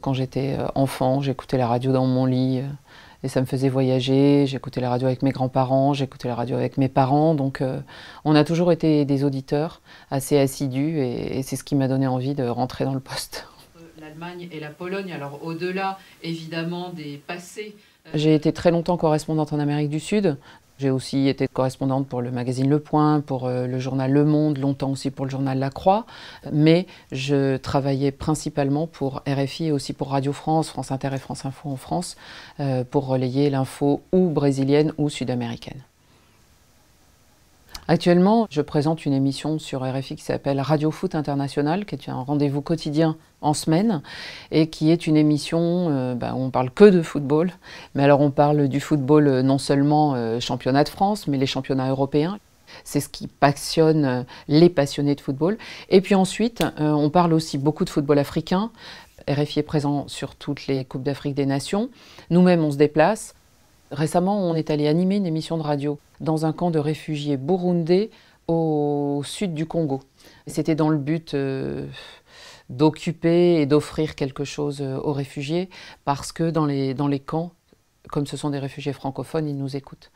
Quand j'étais enfant, j'écoutais la radio dans mon lit et ça me faisait voyager. J'écoutais la radio avec mes grands-parents, j'écoutais la radio avec mes parents. Donc on a toujours été des auditeurs assez assidus et c'est ce qui m'a donné envie de rentrer dans le poste. L'Allemagne et la Pologne, alors au-delà évidemment des passés. J'ai été très longtemps correspondante en Amérique du Sud. J'ai aussi été correspondante pour le magazine Le Point, pour le journal Le Monde, longtemps aussi pour le journal La Croix. Mais je travaillais principalement pour RFI et aussi pour Radio France, France Inter et France Info en France, pour relayer l'info ou brésilienne ou sud-américaine. Actuellement, je présente une émission sur RFI qui s'appelle Radio Foot International, qui est un rendez-vous quotidien en semaine, et qui est une émission où on parle que de football. Mais alors on parle du football non seulement championnat de France, mais les championnats européens. C'est ce qui passionne les passionnés de football. Et puis ensuite, on parle aussi beaucoup de football africain. RFI est présent sur toutes les Coupes d'Afrique des Nations. Nous-mêmes, on se déplace. Récemment, on est allé animer une émission de radio dans un camp de réfugiés burundais au sud du Congo. C'était dans le but d'occuper et d'offrir quelque chose aux réfugiés parce que dans les camps, comme ce sont des réfugiés francophones, ils nous écoutent.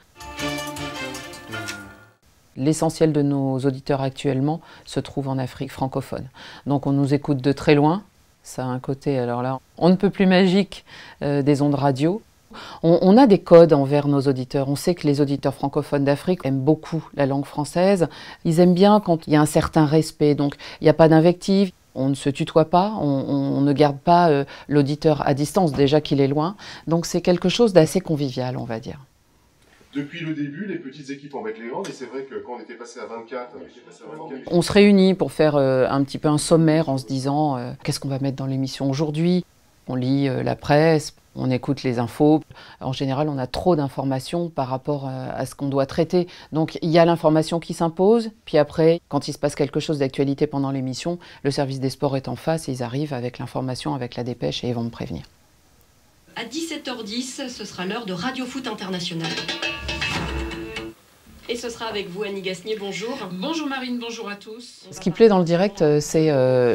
L'essentiel de nos auditeurs actuellement se trouve en Afrique francophone. Donc on nous écoute de très loin. Ça a un côté, alors là, on ne peut plus magique des ondes radio. On a des codes envers nos auditeurs. On sait que les auditeurs francophones d'Afrique aiment beaucoup la langue française. Ils aiment bien quand il y a un certain respect. Donc il n'y a pas d'invective, on ne se tutoie pas, on ne garde pas l'auditeur à distance, déjà qu'il est loin. Donc c'est quelque chose d'assez convivial, on va dire. Depuis le début, les petites équipes en mettent les grandes, et c'est vrai que quand on était passé à 24, on se réunit pour faire un petit peu un sommaire en se disant qu'est-ce qu'on va mettre dans l'émission aujourd'hui. On lit la presse, on écoute les infos. En général, on a trop d'informations par rapport à ce qu'on doit traiter. Donc il y a l'information qui s'impose, puis après, quand il se passe quelque chose d'actualité pendant l'émission, le service des sports est en face et ils arrivent avec l'information, avec la dépêche et ils vont me prévenir. À 17h10, ce sera l'heure de Radio Foot International. Et ce sera avec vous, Annie Gasnier, bonjour. Bonjour Marine, bonjour à tous. Ce qui plaît dans le direct, c'est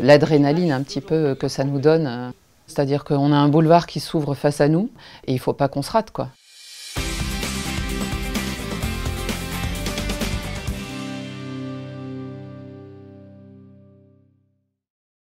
l'adrénaline un petit peu que ça nous donne. C'est-à-dire qu'on a un boulevard qui s'ouvre face à nous et il ne faut pas qu'on se rate, quoi.